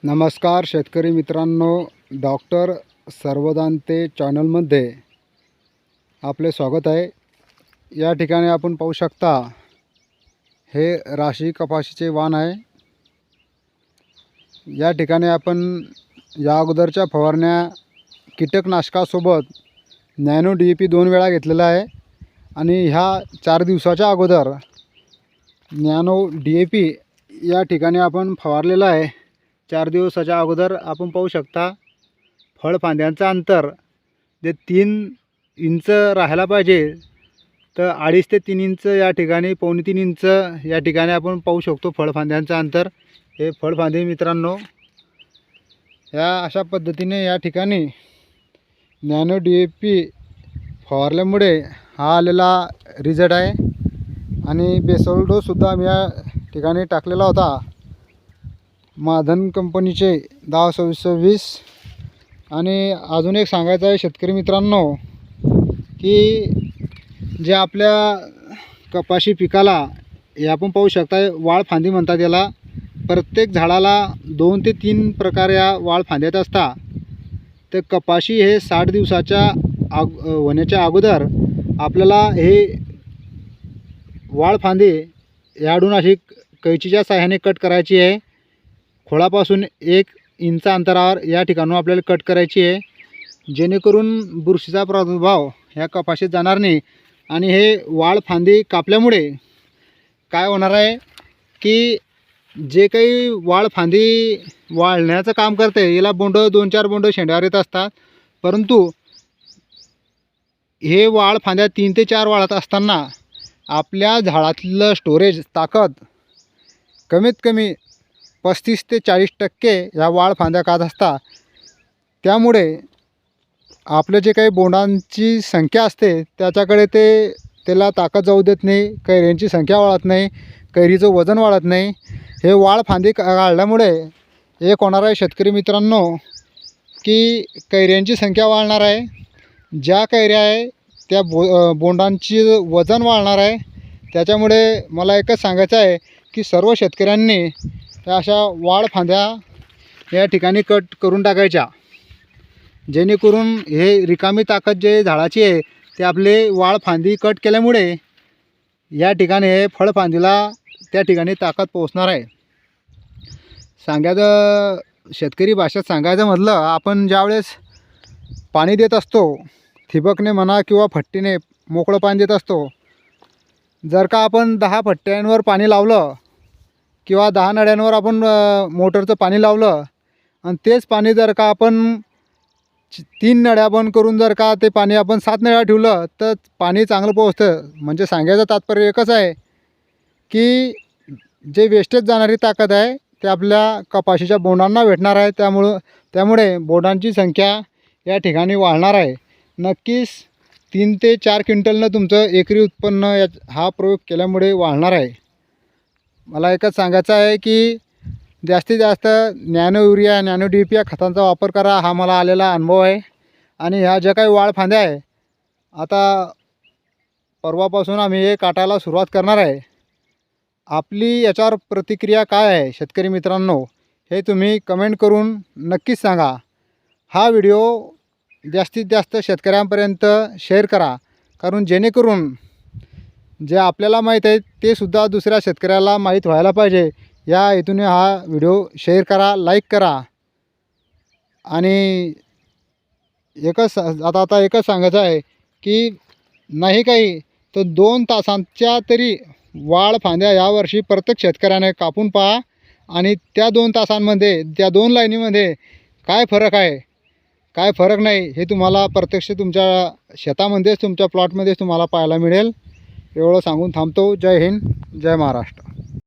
नमस्कार शेतकरी मित्रांनो, डॉक्टर सर्वदांते चॅनलमध्ये आपले स्वागत आहे। या ठिकाणी आपण पाहू शकता हे राशी कपाशीचे वाण आहे। या ठिकाणी आपण या अगोदरच्या फवारण्या कीटकनाशकासोबत नॅनो DAP 2 वेळा घेतलेला आहे आणि ह्या 4 दिवसाच्या अगोदर नॅनो DAP या ठिकाणी आपण फवारलेला आहे। 4 दिवसाच्या अगोदर आपण पाहू शकता फळफांद्यांचं अंतर जे 3 इंच राहायला पाहिजे तर 2.5 ते 3 इंच या ठिकाणी 2.25 इंच या ठिकाणी आपण पाहू शकतो फळफांद्यांचं अंतर। हे फळफांदे मित्रांनो या अशा पद्धतीने या ठिकाणी नॅनो DAP फवारल्यामुळे हा आलेला रिझल्ट आहे। आणि बेसोल डोससुद्धा मी या ठिकाणी टाकलेला होता, माधन कंपनीचे 10-26-20। आणि अजून एक सांगायचं आहे शेतकरी मित्रांनो की जे आपल्या कपाशी पिकाला हे आपण पाहू शकता वाळ फांदी म्हणतात याला। प्रत्येक झाडाला 2 ते 3 प्रकार या वाळ फांद्यात असतात। तर कपाशी हे 60 दिवसाच्या होण्याच्या अगोदर आपल्याला हे वाळ फांदी याडून अशी कैचीच्या साहाय्याने कट करायची आहे। खोडापासून 1 इंच अंतरावर या ठिकाणून आपल्याला कट करायची आहे, जेणेकरून बुरशीचा प्रादुर्भाव ह्या कपाशीत जाणार नाही। आणि हे वाळ फांदी कापल्यामुळे काय होणार आहे की जे काही वाळ फांदी वाळण्याचं काम करते याला बोंड 2-4 बोंड शेंड्यावर येत असतात, परंतु हे वाळ फांद्या 3 ते 4 वाळत असताना आपल्या झाडातलं स्टोरेज ताकद कमीत कमी 35 ते 40% या वाळ फांद्या खात असतात। त्यामुळे आपले जे काही बोंडांची संख्या असते त्याच्याकडे त्याला ताकद जाऊ देत नाही, कैऱ्यांची संख्या वाढत नाही, कैरीचं वजन वाढत नाही। हे वाळ फांदी काढल्यामुळे एक होणार आहे शेतकरी मित्रांनो की कैऱ्यांची संख्या वाढणार आहे, ज्या कैऱ्या आहे त्या बोंडांची वजन वाढणार आहे। त्याच्यामुळे मला एकच सांगायचं आहे की सर्व शेतकऱ्यांनी त्या अशा वाळ फांद्या या ठिकाणी कट करून टाकायच्या, जेणेकरून हे रिकामी ताकद जे झाडाची आहे ते आपले वाळ फांदी कट केल्यामुळे या ठिकाणी हे फळफांदीला त्या ठिकाणी ताकद पोहोचणार आहे। सांगायचं शेतकरी भाषेत सांगायचं म्हटलं, आपण ज्यावेळेस पाणी देत असतो ठिबकने म्हणा किंवा फट्टीने मोकळं पाणी देत असतो, जर का आपण 10 फट्ट्यांवर पाणी लावलं किंवा 10 नळ्यांवर आपण मोटरचं पाणी लावलं आणि तेच पाणी जर का आपण 3 नळ्या बंद करून जर का ते पाणी आपण 7 नळ्या ठेवलं तर पाणी चांगलं पोहोचतं। म्हणजे सांगायचं तात्पर्य एकच आहे की जे वेस्टेज जाणारी ताकद आहे ते आपल्या कपाशीच्या बोंडांना भेटणार आहे। त्यामुळे बोंडांची संख्या या ठिकाणी वाढणार आहे। नक्कीच 3 ते 4 क्विंटलनं तुमचं एकरी उत्पन्न हा प्रयोग केल्यामुळे वाढणार आहे। मला एकच सांगायचं आहे की जास्तीत जास्त नॅनो युरिया, नॅनो DAP या खतांचा वापर करा, हा मला आलेला अनुभव आहे। आणि ह्या ज्या काही वाळ फांद्या आहे आता परवापासून आम्ही हे काटायला सुरुवात करणार आहे। आपली याच्यावर प्रतिक्रिया काय आहे शेतकरी मित्रांनो हे तुम्ही कमेंट करून नक्कीच सांगा। हा व्हिडिओ जास्तीत जास्त शेतकऱ्यांपर्यंत शेअर करा, कारण जेणेकरून जे आपल्याला माहीत आहे ते सुद्धा दुसऱ्या शेतकऱ्याला माहीत व्हायला पाहिजे। या हेतूने हा व्हिडिओ शेअर करा, लाईक करा। आणि एकच सांगायचं आहे की नाही काही तर 2 तासांच्या तरी वाळ फांद्या यावर्षी प्रत्येक शेतकऱ्याने कापून पहा आणि त्या 2 तासांमध्ये त्या 2 लाईनीमध्ये काय फरक आहे काय फरक नाही हे तुम्हाला प्रत्यक्ष तुमच्या शेतामध्येच तुमच्या प्लॉटमध्येच तुम्हाला पाहायला मिळेल। एवढं सांगून थांबतो। जय हिंद, जय महाराष्ट्र।